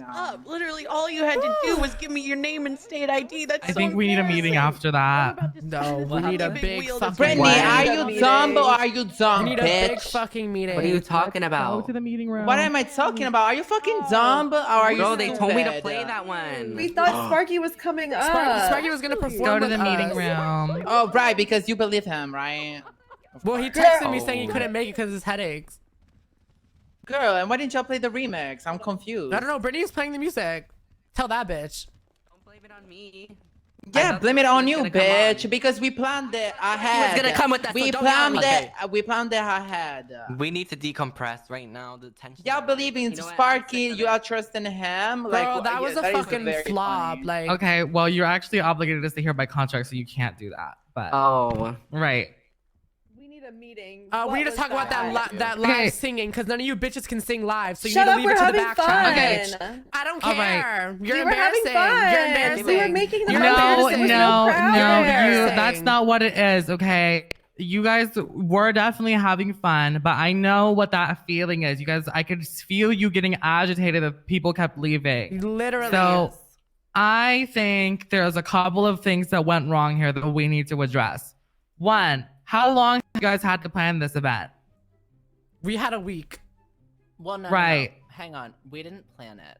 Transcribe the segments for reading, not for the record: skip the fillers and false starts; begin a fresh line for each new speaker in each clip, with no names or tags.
up. Literally, all you had to do was give me your name and state ID. That's
I think we need a meeting after that.
No, we need a big fucking
Brittany,
meeting.
are you dumb or are you dumb,
We need a
bitch?
big fucking meeting.
What are you talking
Go
about?
to the meeting room.
What am I talking about? Are you fucking dumb or are you
Bro, they told me to
stupid?
play that one.
We thought Sparky was coming up.
Sparky was gonna perform.
Go to
with
the meeting
us.
room.
Oh, right, because you believe him, right?
Well, he texted me saying he couldn't make it because of his headaches.
Girl, and why didn't y'all play the remix? I'm confused.
I don't know. Brittany's playing the music. Tell that bitch.
Don't blame it on me.
Yeah, blame it on you, bitch, because we planned it ahead.
He was gonna come with that,
We
so don't
planned
yell at me.
it. We planned it ahead.
We need to decompress right now. The tension.
Y'all believe in
You know what?
Sparky?
I'm sick of
You
it.
are trusting him?
Girl,
Like,
that was a
is
fucking
very
flop.
funny.
Like,
Okay, well, you're actually obligated to stay here by contract, so you can't do that. But
Oh.
right.
We need a meeting.
we need to talk about that live
Okay.
singing because none of you bitches can sing live, so you
Shut
need
up,
to leave
we're
it to the
having
back
fun.
track. I don't
All
care. You're
We were having
embarrassing.
fun.
You're embarrassing.
We were making the
You're
fun.
No,
There was
no,
crowd there.
that's not what it is, okay? You guys were definitely having fun, but I know what that feeling is. You guys, I could feel you getting agitated if people kept leaving.
Literally.
So I think there's a couple of things that went wrong here that we need to address. One, how long have you guys had to plan this event?
We had a week.
Well, no,
Right.
no. Hang on. We didn't plan it.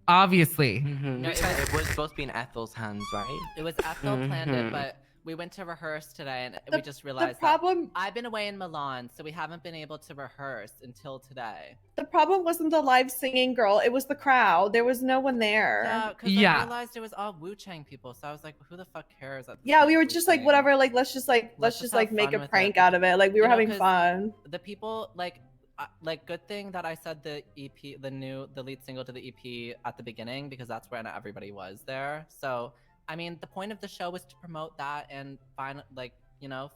Obviously.
Mhm.
No,
It was supposed to be in Ethel's hands, right?
It was Ethel planned it,
Mhm.
but we went to rehearse today, and
The-
we just
The
realized
problem,
that I've been away in Milan, so we haven't been able to rehearse until today.
the problem wasn't the live singing, girl. It was the crowd. There was no one there.
Yeah, because
Yeah.
I realized it was all Wuchang people, so I was like, who the fuck cares? At this
Yeah, we were
fucking
just like,
thing?
whatever. Like, let's just
Let's
just
have
like make
fun
a
with
prank
it.
out of it. Like, we
You
were
know,
having
'cause
fun.
The people like good thing that I said the EP, the lead single to the EP at the beginning, because that's where everybody was there. So I mean, the point of the show was to promote that and find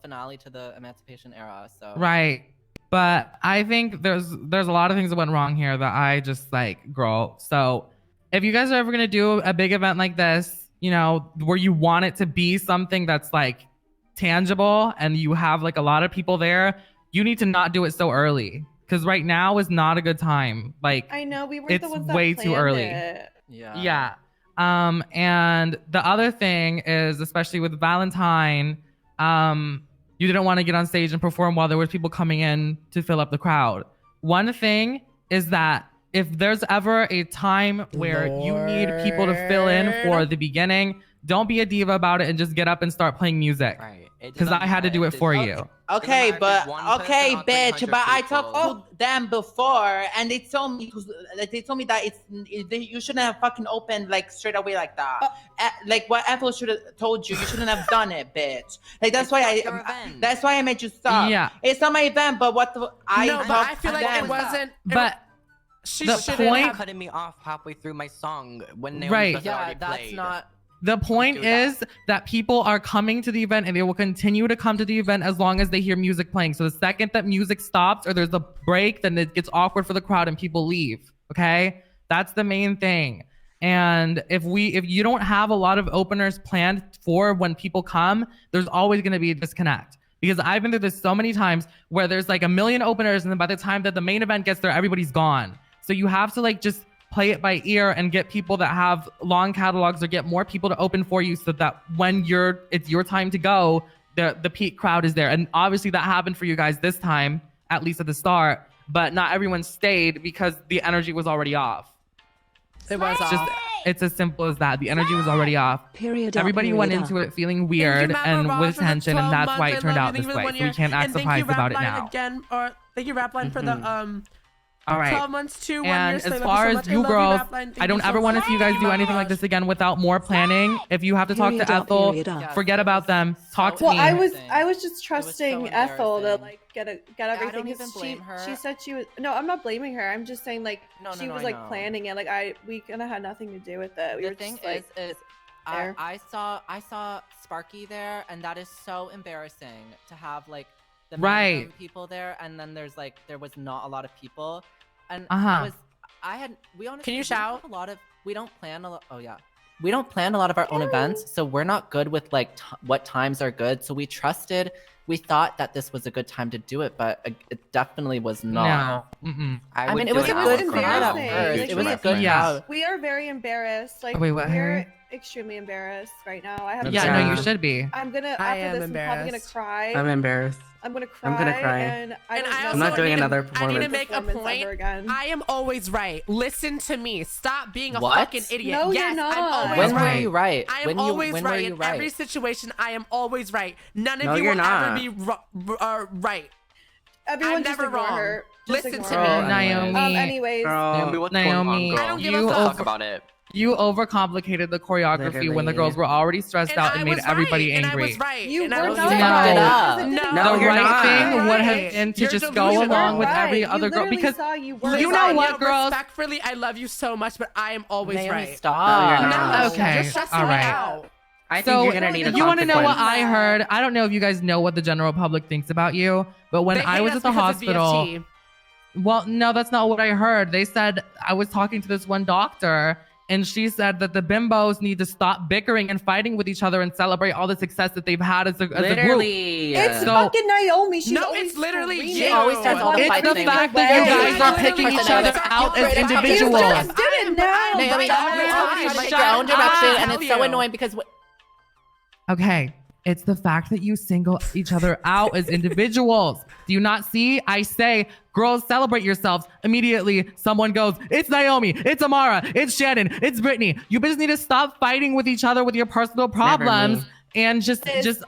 finale to the Emancipation era. So
Right. But I think there's a lot of things that went wrong here that I just like, girl. So if you guys are ever gonna do a big event like this, where you want it to be something that's like tangible and you have like a lot of people there, you need to not do it so early. Because right now is not a good time. Like,
I know we were
it's
the ones that
way too
planned
early.
it.
yeah.
And the other thing is, especially with Valentine, you didn't want to get on stage and perform while there were people coming in to fill up the crowd. One thing is that if there's ever a time where you need people to fill in for the beginning, don't be a diva about it and just get up and start playing music.
Right.
Because I had to do it for you.
Okay,
matter if
but
it's one person
okay,
or
bitch.
300
But I
people.
talked to them before, and they told me that you shouldn't have fucking opened like straight away like that. Like what Ethel should have told you. You shouldn't have done it, bitch. Like that's why
It's not your event.
that's why I made you stop.
Yeah.
It's not my event, but what the I
No, but
talked
I feel
to
like
them.
it wasn't.
But
She
the
shouldn't
point-
have.
Cutting me off halfway through my song when they
Right.
was
Yeah,
already
that's
played.
not.
The point
do that.
is that people are coming to the event and they will continue to come to the event as long as they hear music playing. So the second that music stops or there's a break, then it gets awkward for the crowd and people leave. Okay? That's the main thing. And if you don't have a lot of openers planned for when people come, there's always going to be a disconnect. Because I've been through this so many times where there's like a million openers and then by the time that the main event gets there, everybody's gone. So you have to like just play it by ear and get people that have long catalogs or get more people to open for you so that when it's your time to go, the peak crowd is there. And obviously that happened for you guys this time, at least at the start, but not everyone stayed because the energy was already off.
It was
It's just,
off.
it's as simple as that. The energy was already off.
Period.
Everybody went into it feeling weird and with tension, and that's why it turned out this way. So we can't act surprised about it now.
Again, or thank you, Rapline, for the
All right.
12 months to 1
And
year.
as
Slay, love
far
so
as
much. I
you
love
girls,
Rapline. Thank
I don't
you so
ever want to
much.
see you guys do anything like this again without more planning. If you have to talk
Period
to
up,
Ethel,
period up.
forget about them. Talk to
Well,
me.
I was
embarrassing.
just
so
trusting Ethel to
embarrassing.
like get
I
everything.
don't even
'cause
blame her.
She said she was. No, I'm not blaming her. I'm just saying like
No,
she
no,
was
I
like
know.
planning it. Like we kind of had nothing to do with it. We
The
were
thing
just like
is
there.
I saw Sparky there, and that is so embarrassing to have like the
Right.
minimum people there, and then there was not a lot of people, and
Uh-huh.
we honestly
Can you
we don't
shout?
have we don't plan a lot. Oh yeah. We don't plan a lot of our own events, so we're not good with like what times are good. So we trusted we thought that this was a good time to do it, but it definitely was not.
No. Mm-mm.
I
would
mean, it
do
was a
It was
good crowd at
embarrassing.
first.
Like,
It was a
we-
good
Yeah.
crowd.
We are very embarrassed. Like,
Wait, what, Harry?
we're extremely embarrassed right now. I have.
Yeah, no, you should be.
I'm gonna.
I
After
am
this, I'm probably gonna
embarrassed.
cry.
I'm embarrassed.
I'm gonna cry.
I'm gonna cry.
And I
And
don't
I
know
also
I'm not doing
need to-
another
I need to
performance.
make a
Performance
point.
ever again.
I am always right. Listen to me. Stop being a
What?
fucking idiot.
No, you're
yes,
not.
I'm always
When
right.
were you right?
I am
When
always
when
right
were you
in
right?
every situation. I am always right. None of
No,
you
you're
will
not.
ever be right.
Everyone
I'm
just
never
ignore
wrong.
her. Just
Listen
ignore
to
her.
me.
Naomi.
Anyways.
Naomi, what's going
Naomi,
on, girl?
I don't give
you
a fuck.
over-
Talk about it.
You overcomplicated the choreography when the
Literally.
girls were already stressed out
I
and made
was
everybody
right,
angry.
And I was right.
You
and
were
I was
not.
You
right.
fucked it up.
No,
The
you're
right
not.
thing would have
Right.
been to
You're
just go
delusional.
along with
Right.
every
You
other girl
literally
because
saw you were
you know
right.
what, girls?
Respectfully, I love you so much, but I am always
Naomi,
right.
stop.
No, you're
No,
not.
Okay,
you're stressing
all
me
right.
out.
I think
So
you're gonna need a
you want to know what
consequence.
I heard? I don't know if you guys know what the general public thinks about you, but when
They
I
hate
was
us
at the
because of
hospital,
BFT.
well, no, that's not what I heard. They said I was talking to this one doctor, and she said that the bimbos need to stop bickering and fighting with each other and celebrate all the success that they've had as a group.
Literally.
It's
So-
fucking Naomi. She's
No,
always
it's literally
screaming.
you.
She always starts all the
It's
fight
the
things.
fact that you
way.
guys are picking each other out as individuals.
You just did it now.
Naomi,
Right,
every time
right,
you try to
shut
take your own direction,
up.
and it's
Tell
so
you.
annoying because
Okay, it's the fact that you single each other out as individuals. Do you not see? I say, girls, celebrate yourselves. Immediately, someone goes, it's Naomi, it's Amara, it's Shannon, it's Brittany. You just need to stop fighting with each other with your personal problems
me.
and just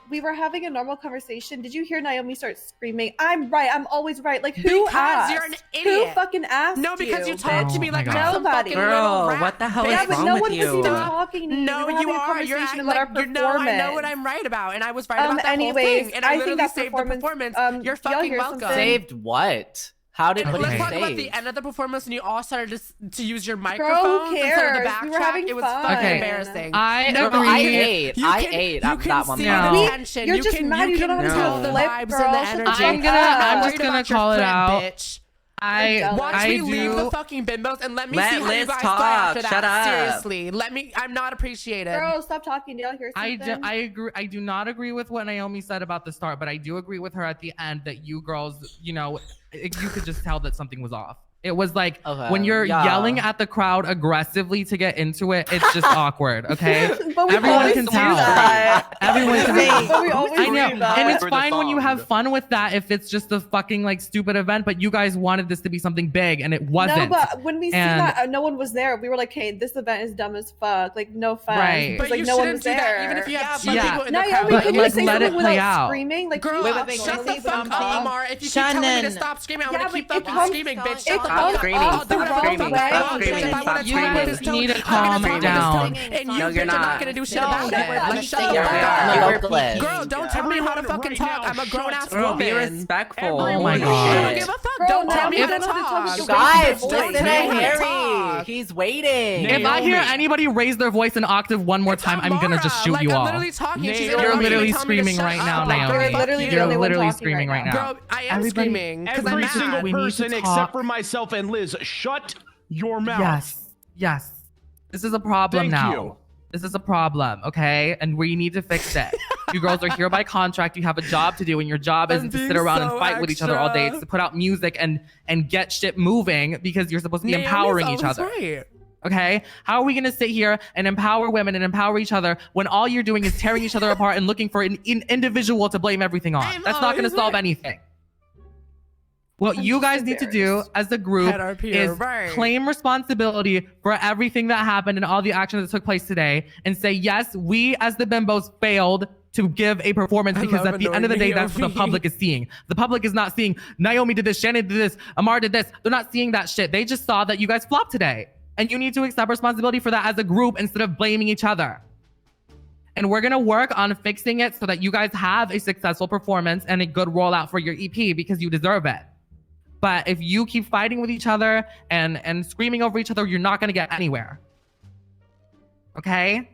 We were having a normal conversation. Did you hear Naomi start screaming? I'm right. I'm always right. Like who
Because
asked?
you're an
Who
idiot.
fucking asked?
No, because you
you
talk to
Oh
me
my
like
God.
I'm some
Nobody.
fucking
Girl,
little rat
what the hell
bitch.
is
Yeah, but
wrong
no
with
one was
you?
even talking to you.
No,
We were
you
having a
are. You're
conversation
act-
about
like,
our
no, I know
performance.
what I'm right about, and I was right about that
anyways,
whole thing. And I
I think
literally
that
saved the performance. You're
y'all
fucking
hear
welcome.
something?
saved what? How did
And
what
let's
did you
talk about
save?
the end of the performance, and you all started to use your
who
microphones instead of the
cares?
backtrack.
We were having
It was
fun.
fucking
Okay.
embarrassing.
I
No,
agree.
I ate.
You
I
can-
ate
You
at
can
that
see
moment.
the
No.
tension.
You're
you
just
can,
mad. You
can
don't know
how to
tell the
flip,
vibes
girl.
and the
Shut
energy.
the
I'm
fuck up.
I'm
Worried
just gonna
about your
call it
flip,
out.
bitch.
I
Watch
I
me leave the
do.
fucking bimbos and let me
Let
see how you
Liz
guys
talk.
go after that.
Shut up.
Seriously, let me. I'm not appreciated.
Girl, stop talking. Did y'all hear something?
I agree. I do not agree with what Naomi said about the start, but I do agree with her at the end that you girls, you know, you could just tell that something was off. It was like
Okay,
when you're
yeah.
yelling at the crowd aggressively to get into it, it's just awkward, okay?
But we
Everyone
always
can
do
tell.
that.
Everyone can tell.
But we always
I
do
know,
that.
and it's
For the
fine when you have
song.
fun with that if it's just a fucking like stupid event, but you guys wanted this to be something big and it wasn't.
No, but when we see
And-
that no one was there, we were like, "Hey, this event is dumb as fuck. Like, no fun."
Right.
Because,
But
like,
you
no one
shouldn't
was
do
there.
that, even if you have two
Yeah.
people in the
Naomi,
crowd.
But,
can you
like,
say
let it
something
play
without
out.
screaming? Like,
Girl,
please
wait,
stop
shut the
screaming
fuck
without
up,
talking.
Amara. If you keep telling me to
Shannon.
stop screaming, I'm
Yeah,
gonna keep
but it
fucking
comes-
screaming, bitch.
it
Shut the
comes
fuck up.
screaming.
I'll do whatever
Stop
the fuck I want,
screaming.
bitch. If I want to
Stop
talk with this
screaming.
tone,
You need to
I'm
calm
gonna talk with this
down.
tone, and you
No, you're
bitch are not
not.
gonna do shit
No,
about
you're
it.
not.
Like, shut
No,
the
you're
fuck
not.
up.
I'm a
You're
vocalist.
Girl, don't tell me how to fucking talk. I'm a grown ass
Girl, be
woman.
respectful.
Oh my
I
God.
don't give a fuck.
Girl,
Don't tell
now
me
we
how to
don't know how to talk
talk.
to
You guys,
Don't
listen to
tell me how to
Harry.
talk.
He's waiting.
If I hear
Naomi.
anybody raise their voice an octave one more time, I'm gonna just shoot
like,
you
I'm
all.
literally talking. She's
You're
interrupting me
literally
and telling me to
screaming
shut
right
up.
now,
Like,
Naomi.
girl,
You're literally
fuck
the
You're
only one
literally
talking
screaming right now.
Girl, I am
Everybody-
screaming because I'm
Every
mad.
single
We need to
person
talk.
except for myself and Liz, shut your mouth.
Yes. This is a problem
Thank
now.
you.
This is a problem, okay? And we need to fix it. You girls are here by contract. You have a job to do, and your job isn't to
being
sit around and
so
fight with each other all day. It's
extra.
to put out music and get shit moving because you're supposed to be
Naomi's
empowering each
always
other.
right.
Okay? How are we gonna sit here and empower women and empower each other when all you're doing is tearing each other apart and looking for an individual to blame everything on?
I'm
That's not gonna
always
solve
right.
anything. What
I'm
you
just
guys need to do
embarrassed.
as a group
Head up here,
is
right.
claim responsibility for everything that happened and all the actions that took place today and say, yes, we as the bimbos failed to give a performance
I
because
love
at the end of the day, that's what the
Naomi.
public is seeing. The public is not seeing Naomi did this, Shannon did this, Amar did this. They're not seeing that shit. They just saw that you guys flopped today. And you need to accept responsibility for that as a group instead of blaming each other. And we're gonna work on fixing it so that you guys have a successful performance and a good rollout for your EP because you deserve it. But if you keep fighting with each other and screaming over each other, you're not gonna get anywhere. Okay?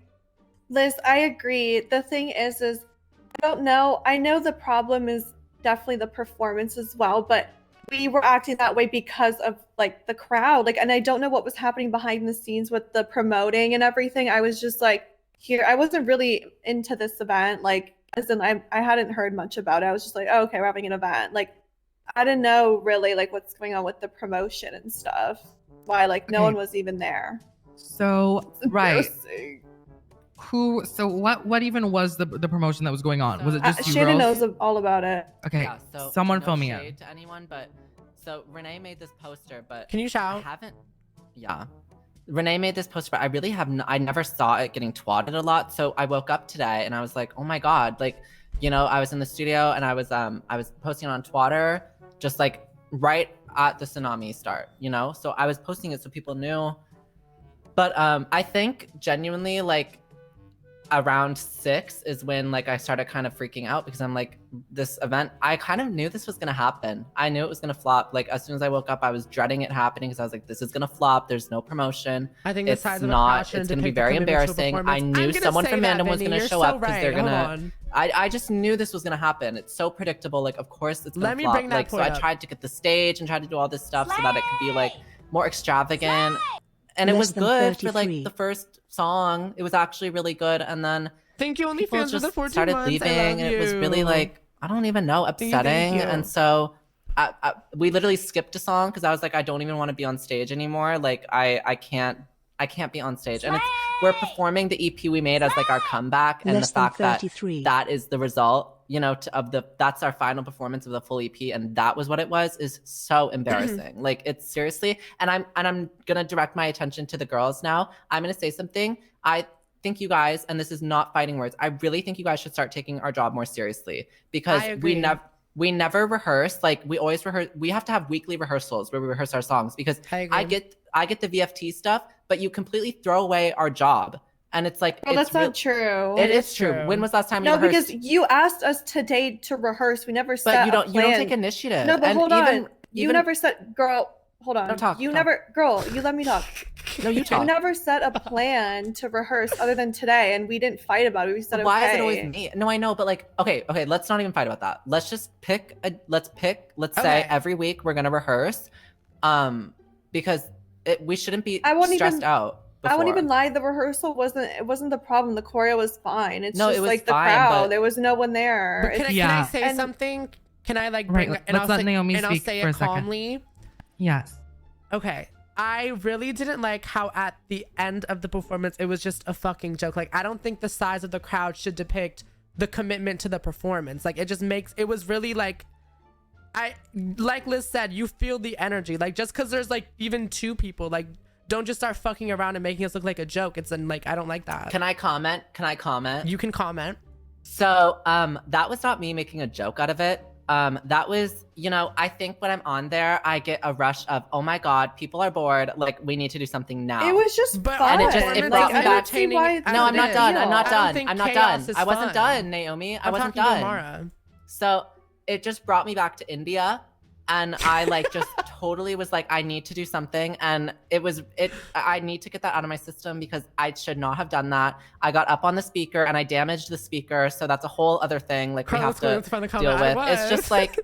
Liz, I agree. The thing is I don't know. I know the problem is definitely the performance as well, but we were acting that way because of like the crowd. Like, and I don't know what was happening behind the scenes with the promoting and everything. I was just like, here, I wasn't really into this event. Like, was, and I hadn't heard much about it. I was just like, oh, okay, we're having an event. Like, I didn't know really like what's going on with the promotion and stuff. Why like no
Okay.
one was even there.
So
It's
right.
embarrassing.
So what even was the promotion that was going on? Was it just you
Shannon
girls?
knows all about it.
Okay.
Yeah, so
Someone
no
fill me
shade
in.
to anyone, but so Renee made this poster, but
Can you
I
shout?
haven't. Yeah, Renee made this poster, but I really have. I never saw it getting twatted a lot. So I woke up today and I was like, oh my god, like, you know, I was in the studio and I was posting it on Twitter, just like right at the tsunami start, you know. So I was posting it so people knew. But I think genuinely like around 6 is when like I started kind of freaking out because I'm like, this event, I kind of knew this was gonna happen. I knew it was gonna flop. Like as soon as I woke up, I was dreading it happening because I was like, this is gonna flop. There's no promotion.
I think the
It's
size of a
not.
crowd shouldn't
It's gonna be
depict the
very
commitment to a
embarrassing. I
performance.
knew
I'm gonna
someone
say
from
that,
Random was
Vinny,
gonna
you're
show
so
up because they're
right. Hold
gonna.
on.
I just knew this was gonna happen. It's so predictable. Like of course it's gonna
Let me
flop.
bring that
Like so
point
I
up.
tried to get the stage and tried to do all this stuff so that it could be like more extravagant. And it
Less
was
than
good for
33.
like the first song. It was actually really good. And then
Thank you,
people
OnlyFans, for the
just
14
started
months.
leaving,
I love
and it was really
you.
like I don't even know,
Thank
upsetting.
you.
And so we literally skipped a song because I was like, I don't even want to be on stage anymore. Like I can't be on stage. And it's we're performing the EP we made as like our comeback, and
Less
the
than
fact that
33.
that is the result, you know, that's our final performance of the full EP, and that was what it was, is so embarrassing. Like it's seriously, and I'm gonna direct my attention to the girls now. I'm gonna say something. I think you guys, and this is not fighting words, I really think you guys should start taking our job more seriously because
I agree.
we never rehearse. Like we always rehearse. We have to have weekly rehearsals where we rehearse our songs because
I agree.
I get the VFT stuff, but you completely throw away our job. And it's like,
Well, that's not true.
It
It's
is true.
true.
When was last time you
No,
rehearsed?
because you asked us today to rehearse. We never set
But you
a
don't
plan.
take initiative.
No, but
And
hold
even-
on. You
even-
never said, girl. Hold on.
No, talk,
you
talk.
never, girl. You let me talk.
No, you
You
talk.
never set a plan to rehearse other than today, and we didn't fight about it. We said,
Why
okay.
is it always me? No, I know, but like, okay, let's not even fight about that. Let's just let's say
Okay.
every week we're gonna rehearse, because we shouldn't be
I won't
stressed
even-
out.
I won't
before.
even lie. The rehearsal wasn't the problem. The choreo was fine. It's
No,
just
it was
like the
fine,
crowd.
but-
There was no one there.
But can I
Yeah.
say
And-
something? Can I like
Right,
bring
let's
and I'll
let
say,
Naomi
and I'll
speak
say
for a
it
second.
calmly?
Yes.
Okay. I really didn't like how at the end of the performance it was just a fucking joke. Like I don't think the size of the crowd should depict the commitment to the performance. Like it was really like like Liz said, you feel the energy. Like just because there's like even 2 people, like don't just start fucking around and making us look like a joke. It's like I don't like that.
Can I comment?
You can comment.
So, that was not me making a joke out of it. That was, you know, I think when I'm on there, I get a rush of, oh my God, people are bored. Like, we need to do something now.
It was just
But
fun.
And it brought me
I
back-
don't see why it's
No, I'm
a
not
big
done.
deal.
I'm not
I don't
done.
think
I'm not
chaos
done.
is
I wasn't
fun.
done, Naomi. I
I'm
wasn't
talking to
done.
Amara.
So it just brought me back to India. And I like just totally was like, I need to do something. And I need to get that out of my system because I should not have done that. I got up on the speaker and I damaged the speaker. So that's a whole other thing. Like we have to
find the
deal
comment.
with. It's just like,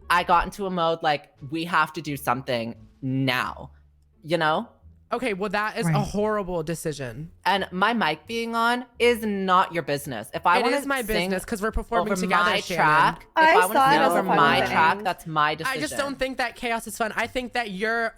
I got into a mode like, we have to do something now, you know?
Okay, well that is a
Right.
horrible decision.
And my mic being on is not your business. If I
It
want
is my business because we're performing
over
together,
my
Shannon.
track,
I
if I want
saw
to
it
sing
as a
over
fun
my
thing.
track, that's my decision.
I just don't think that chaos is fun. I think that your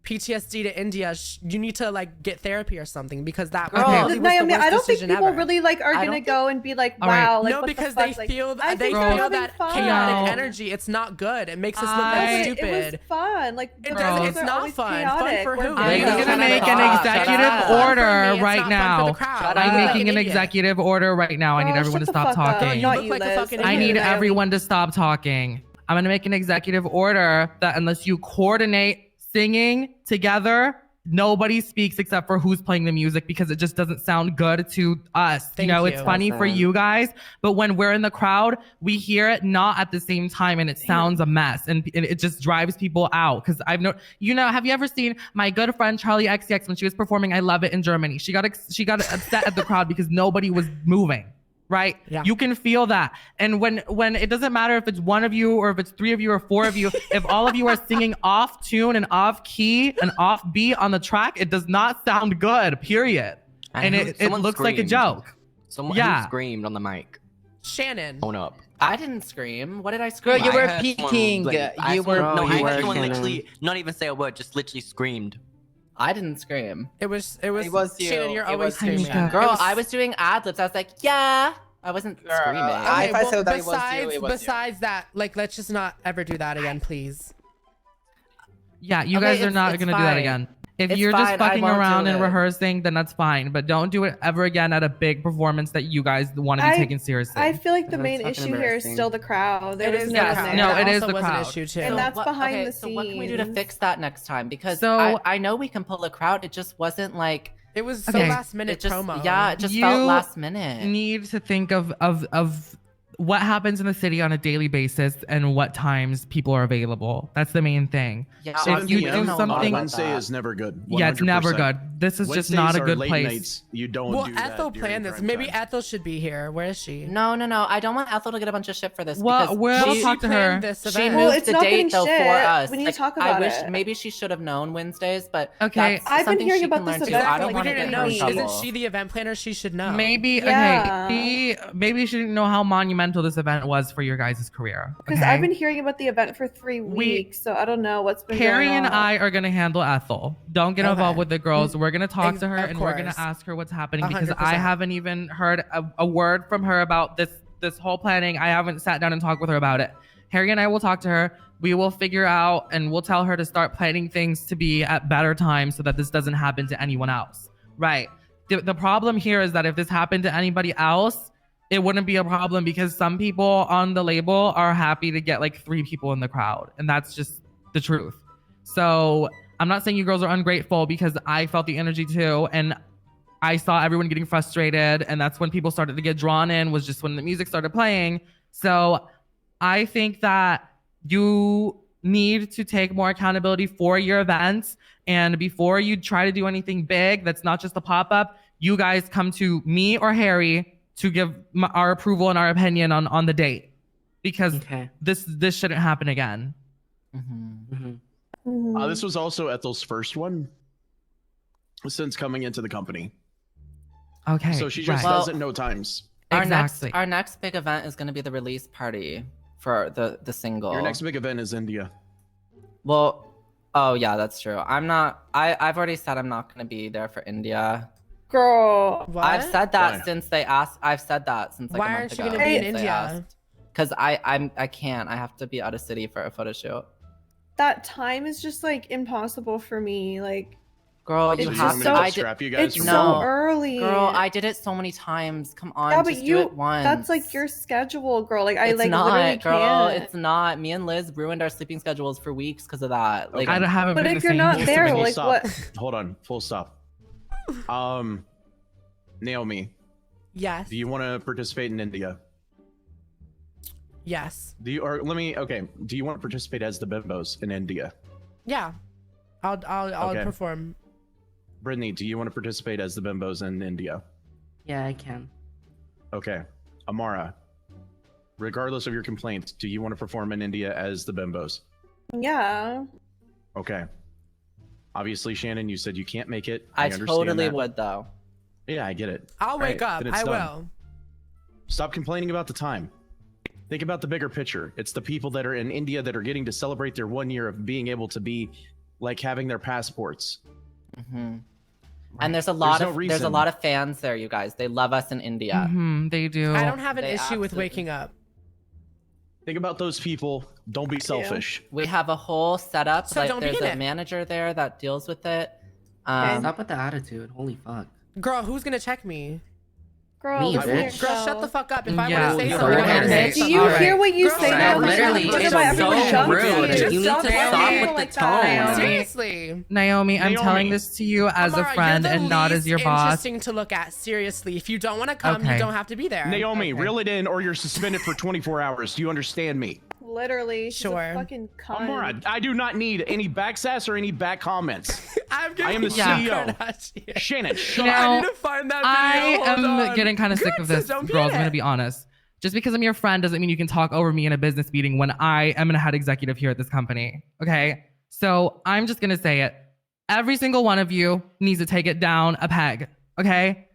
PTSD to India, you need to like get therapy or something because that
Girl,
probably was the
Naomi,
worst
I don't think
decision
people
ever.
really like are
I
gonna
don't think-
go and be like,
All right.
wow, like
No,
what the
because
fuck?
they
Like,
feel
I
they
think
they're
feel
having
that
fun.
chaotic
No.
energy. It's not good. It makes us look
No,
like
but it
stupid.
was fun. Like
It
the
doesn't-
girls
it's
are
not
always
fun. Fun
chaotic.
for
We're
who?
both
I'm
Yeah,
gonna
shut
make
up.
an
Shut
executive
up.
Fun for
order
me, it's
right
not fun for the
now.
crowd.
Shut
You
up.
look
I'm
like
making an
idiot.
executive order right now. I need
Girl,
everyone to
shut the
stop
fuck up.
talking.
You
Not
look like a
Liz.
fucking
I
idiot.
need
Naomi.
everyone to stop talking. I'm gonna make an executive order that unless you coordinate singing together, nobody speaks except for who's playing the music because it just doesn't sound good to us.
Thank
you know,
you.
it's funny for
Listen.
you guys, but when we're in the crowd, we hear it not at the same time and it sounds a mess and it just drives people out. Cause have you ever seen my good friend Charlie XCX when she was performing I Love It in Germany? She got upset at the crowd because nobody was moving. Right?
Yeah.
You can feel that. And when it doesn't matter if it's one of you or if it's 3 of you or 4 of you, if all of you are singing off tune and off key and off beat on the track, it does not sound good, period. And it
someone
looks like a
screamed.
joke.
Someone
Yeah.
who screamed on the mic.
Shannon.
Own up.
I didn't scream. What did I
Girl,
scream?
you
I
were
heard someone,
peeking.
I
You
swear-
were.
No,
you
I
were,
heard someone
Shannon.
literally not even say a word, just literally screamed.
I didn't scream.
It was
It was you.
Shannon, you're
It
always
was
you.
screaming.
It
Girl,
was-
I was doing ad libs. I was like, yeah. I wasn't
Girl,
screaming.
I- if I
well,
said that it was you,
besides,
it was you.
besides that, like, let's just not ever do that again, please.
Yeah, you
Okay,
guys are
it's-
not
it's
gonna do that
fine.
again. If
It's
you're just
fine, I
fucking
won't
around
do
and
it.
rehearsing, then that's fine. But don't do it ever again at a big performance that you guys want to be
I-
taken seriously.
I feel like the
That's
main
fucking
issue here is
embarrassing.
still the crowd. There
It
was
is
none
the
in
crowd.
there.
No,
That
it is
also
the
was an
crowd.
issue too.
And that's behind
okay,
the
so what can we do to
scenes.
fix that next time? Because
So-
I know we can pull a crowd. It just wasn't like
It was so
Okay.
last minute
it just
promo.
yeah, it just
You
felt last minute.
need to think of what happens in the city on a daily basis and what times people are available. That's the main thing.
Yeah,
If
7
you
p.m.
do
on
something-
Wednesday is never good.
Yeah, it's never
100%.
good. This is just
Wednesdays
not a
are
good
late
place.
nights. You don't
Well,
do that
Ethel
during
planned this.
prime
Maybe
time.
Ethel should be here. Where is she?
No. I don't want Ethel to get a bunch of shit for this.
Well,
because
we'll
she,
talk to her.
planned this
she
event.
Well,
moved
it's
the
not
date
getting
though
shit.
for us.
We need to
Like,
talk
I
about
wish
it.
maybe she should have known Wednesdays, but
Okay.
that's
I've been
something
hearing
she
about
can
this
learn too.
event
I
for,
don't
like,
want to
we didn't
get her
know.
in
weeks.
trouble.
Isn't she the event planner? She should know.
Maybe
Yeah.
maybe she didn't know how monumental this event was for your guys' career.
Because
okay?
I've been hearing about the event for 3 weeks, so I don't know what's been
Carrie
going
and
on.
I are gonna handle Ethel. Don't get involved
Okay.
with the girls. We're gonna talk to her
Of
and we're gonna
course.
ask her what's happening because I
100%.
haven't even heard a word from her about this whole planning. I haven't sat down and talked with her about it. Harry and I will talk to her. We will figure out and we'll tell her to start planning things to be at better times so that this doesn't happen to anyone else. Right. The problem here is that if this happened to anybody else, it wouldn't be a problem because some people on the label are happy to get like 3 people in the crowd. And that's just the truth. So I'm not saying you girls are ungrateful because I felt the energy too. And I saw everyone getting frustrated. And that's when people started to get drawn in, was just when the music started playing. So I think that you need to take more accountability for your events. And before you try to do anything big that's not just a pop-up, you guys come to me or Harry to give our approval and our opinion on the date. Because
Okay.
this shouldn't happen again.
Mhm.
Mhm.
This was also Ethel's first one since coming into the company.
Okay.
So she just
right.
doesn't know times.
Exactly.
Our next big event is going to be the release party for the single.
Your next big event is India.
Well, oh yeah, that's true. I've already said I'm not going to be there for India.
Girl.
What?
I've said that
Why?
since they asked. I've said that since like
Why
a month
aren't you
ago.
gonna
be in
since they
India?
asked. Because I can't. I have to be out of city for a photo shoot.
That time is just like impossible for me. Like,
Girl,
It's
you
just
have to.
so-
I
strap
did,
you guys
it's
from
so
No.
early.
girl, I did it so many times. Come on,
Yeah, but
just
you-
do it once.
That's like your schedule, girl. Like, I
It's
like
not,
literally
girl.
can't.
It's not. Me and Liz ruined our sleeping schedules for weeks because of that. Like,
I haven't
But
been
if
the
you're
same
not
since
there,
the
like,
stop.
what?
Hold on, full stop. Naomi,
Yes.
do you want to participate in India?
Yes.
Do you want to participate as the Bimbos in India?
Yeah. I'll
Okay.
perform.
Brittany, do you want to participate as the Bimbos in India?
Yeah, I can.
Okay. Amara, regardless of your complaints, do you want to perform in India as the Bimbos?
Yeah.
Okay. Obviously, Shannon, you said you can't make it.
I
understand
totally
that.
would though.
Yeah, I get it.
I'll wake
Right,
up.
then it's
I
done.
will.
Stop complaining about the time. Think about the bigger picture. It's the people that are in India that are getting to celebrate their 1 year of being able to be like having their passports.
hmm And there's a lot
no
of
reason.
fans there, you guys. They love us in India.
Mhm, they do.
I don't have an
They
issue with
absolutely-
waking up.
Think about those people. Don't be selfish.
We have a whole setup.
So
like
don't be
there's
in
a
it.
manager there that deals with it.
Stop with the attitude. Holy fuck.
Girl, who's gonna check me?
Girl,
Me,
listen to
bitch.
Girl,
yourself.
shut the fuck up. If I
Yeah.
want to say
You
something,
heard
I'm gonna
it.
say
Do
something.
you
Alright.
hear what you
Girl,
say
I
now?
literally-
Look
it's
at my
so
everyone jump
rude.
to you.
Just
You need
stop
to
saying
stop
it
with
like
the
that.
tone.
Seriously.
Naomi, I'm
Naomi.
telling this to you as
Amara,
a friend
you're the
and not as
least
your boss.
Interesting to look at. Seriously, if you don't want to come,
Okay.
you don't have to be there.
Naomi,
Okay.
reel it in or you're suspended for 24 hours. Do you understand me?
Literally, she's
Sure.
a fucking cunt.
Amara, I do not need any backsass or any back comments.
I'm
I am the
Yeah.
CEO.
Kardashian.
Shannon, shut
You
up.
know,
I need to find that
I
video. Hold
am
on.
getting kind of sick
Good,
of
so
this,
don't be
girls.
in
I'm going to
it.
be honest. Just because I'm your friend doesn't mean you can talk over me in a business meeting when I am a head executive here at this company. Okay? So I'm just going to say it. Every single one of you needs to take it down a peg. Okay?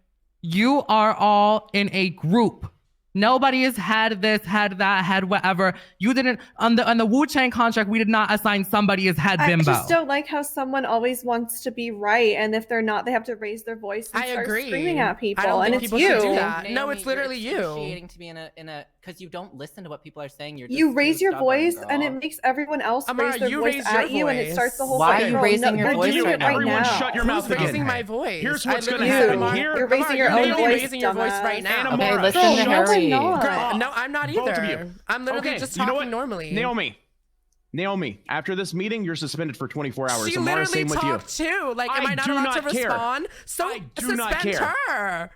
You are all in a group. Nobody has had this, had that, had whatever. You didn't on the Wuchang contract. We did not assign somebody as head bimbo.
I just don't like how someone always wants to be right, and if they're not, they have to raise their voice and
I
start
agree.
screaming at people.
I don't
and
think
it's
people
you.
should do that.
Naomi,
No, it's literally
you're
you.
excruciating to be in a because you don't listen to what people are saying. You're just
You
too
raise your
stubborn,
voice,
girl.
and it makes everyone else
Amara,
raise their
you
voice
raise
at
your
you, and it
voice.
starts the whole
Why
fight.
are you
Girl,
raising
no,
your
you're
voice
doing
right
it
now?
right
Everyone
now.
shut your
Who's
mouth again.
raising my voice?
Here's
I
what's gonna
literally said
happen.
Amara.
Here-
You're raising your
Amara,
own
you're
voice,
raising your voice
dumbass.
right now.
And
Okay,
Amara.
listen
Girl,
to
no, I'm
Harry.
not.
Girl, no, I'm not either.
Both of you.
I'm literally
Okay,
just
you know
talking
what?
normally.
Naomi, after this meeting, you're suspended for 24 hours.
She
Amara,
literally
same with you.
talked too. Like, am
I
I not
do
allowed
not
to
care.
respond? So
I do not
suspend
care.
her.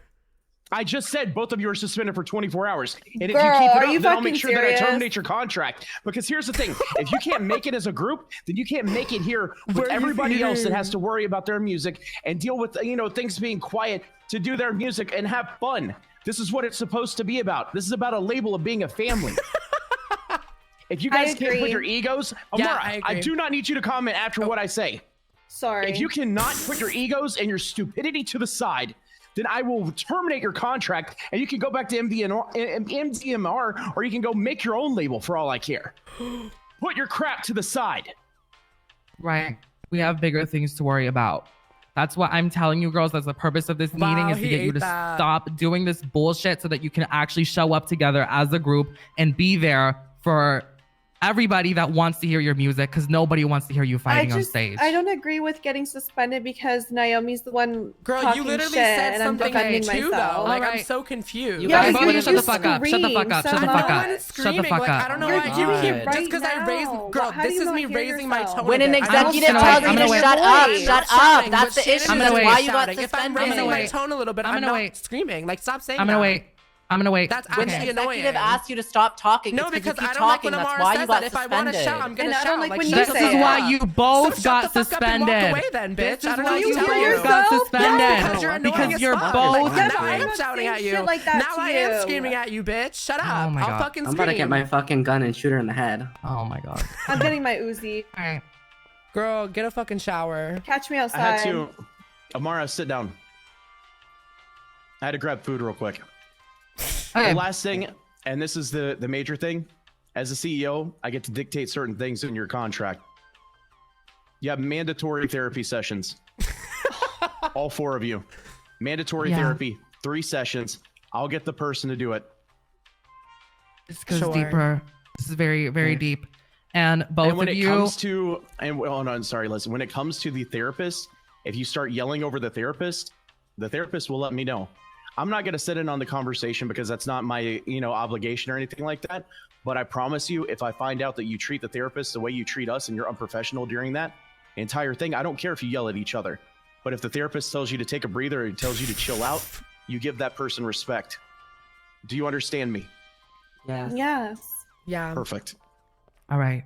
I just said both of you are suspended for 24 hours. And if
Girl,
you keep it
are
up,
you
then I'll make
fucking
sure that I
serious?
terminate your contract. Because here's the thing. If you can't make it as a group, then you can't make it here
Where
with
are you
everybody else that
feeding?
has to worry about their music and deal with, things being quiet to do their music and have fun. This is what it's supposed to be about. This is about a label of being a family. If you guys can't put
agree.
your egos,
Yeah,
Amara,
I
I
agree.
do not need you to comment after what I say.
Sorry.
If you cannot put your egos and your stupidity to the side, then I will terminate your contract and you can go back to MDMR or you can go make your own label for all I care. Put your crap to the side.
Right. We have bigger things to worry about. That's what I'm telling you, girls. That's the purpose of this
Wow,
meeting is to
he
get you
ate
to
that.
stop doing this bullshit so that you can actually show up together as a group and be there for everybody that wants to hear your music, because nobody wants to hear you fighting on stage.
I don't agree with getting suspended because Naomi's the one
Girl, you
talking
literally
shit,
said
and I'm
something
defending
too,
myself.
though. Like, I'm
Alright.
so confused.
You
Yeah,
guys
but
both
you
shut the
just
fuck up. Shut the fuck up. Shut the
scream,
fuck
so
up.
I'm not
Shut the
screaming.
fuck
Like,
up.
I don't know
You're
why
doing
you
it
keep
right
just because I raised.
now.
Girl,
How do
this
you
is
not
me
hear
raising my
yourself?
tone.
When
a
an
bit. I'm
executive
not
tells
shouting.
you to
I'm
shut
not
up,
shouting.
shut
I'm
up.
shouting.
That's
What
the
shit
issue.
is
That's
it
why
shouting?
you got
If I'm
suspended.
raising
I'm
my
gonna wait.
tone a little bit,
I'm
I'm
gonna
not
wait.
screaming. Like, stop saying
I'm gonna
that.
wait. I'm gonna wait.
That's
When the
actually annoying.
executive asked you to stop talking,
No,
it's
because
you
I
keep
don't like
talking.
when
That's
Amara
why
says
you
that.
got
If I want to
suspended.
shout, I'm gonna
And I
shout.
don't like when you
This
say
is
it.
why you both
So
got
shut the fuck up and
suspended.
walk away then, bitch.
This
I
is
don't
why
know
you
what to
hear
tell
both
you.
got
yourself?
suspended.
Yeah, because you're annoying
Because
as
you're
fuck.
both.
Like, now
I'm
I am
not
shouting
saying
at you.
shit like that
Now
to
I am
you.
screaming at you, bitch. Shut
Oh
up.
my
I'll
God.
fucking
I'm
scream.
about to get my fucking gun and shoot her in the head.
Oh my god.
I'm getting my Uzi.
All right.
Girl, get a fucking shower.
Catch me
I
outside.
had to. Amara, sit down. I had to grab food real quick.
Okay.
The last thing, and this is the major thing, as a CEO, I get to dictate certain things in your contract. You have mandatory therapy sessions. All 4 of you. Mandatory
Yeah.
therapy, 3 sessions. I'll get the person to do it.
This goes
Sure.
deeper. This is very, very deep. And both
And when
of
it
you.
comes to, and well, no, I'm sorry, listen. When it comes to the therapist, if you start yelling over the therapist will let me know. I'm not going to sit in on the conversation because that's not my, obligation or anything like that. But I promise you, if I find out that you treat the therapist the way you treat us and you're unprofessional during that entire thing, I don't care if you yell at each other. But if the therapist tells you to take a breather or tells you to chill out, you give that person respect. Do you understand me?
Yeah.
Yes.
Yeah.
Perfect.
All right.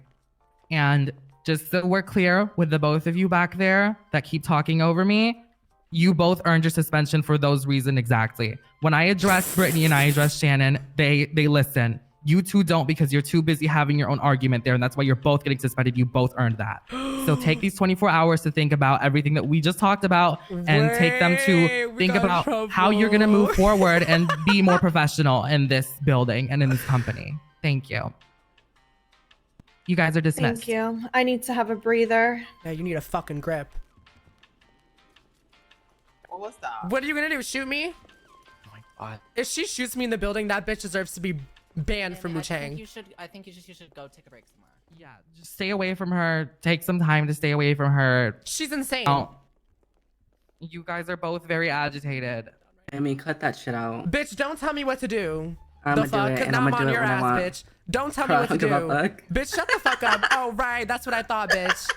And just so we're clear with the both of you back there that keep talking over me, you both earned your suspension for those reasons exactly. When I address Brittany and I address Shannon, they listen. You two don't because you're too busy having your own argument there, and that's why you're both getting suspended. You both earned that. So take these 24 hours to think about everything that we just talked about and take them to
we
think
got in
about how you're going to
trouble.
move forward and be more professional in this building and in this company. Thank you. You guys are dismissed.
Thank you. I need to have a breather.
Yeah, you need a fucking grip.
What was that?
What are you gonna do? Shoot me?
Oh my god.
If she shoots me in the building, that bitch deserves to be banned from
I think
Wuchang.
you should go take a break somewhere.
Yeah, just stay away from her. Take some time to stay away from her.
She's insane.
Oh. You guys are both very agitated.
I mean, cut that shit out.
Bitch, don't tell me what to do.
I'ma
The
do
fuck?
it,
Cause
and
now
I'ma
I'm on
do it
your
when I
ass,
want.
bitch. Don't tell me
Bro,
what to
I don't give a
do.
fuck.
Bitch, shut the fuck up. Oh, right. That's what I thought, bitch.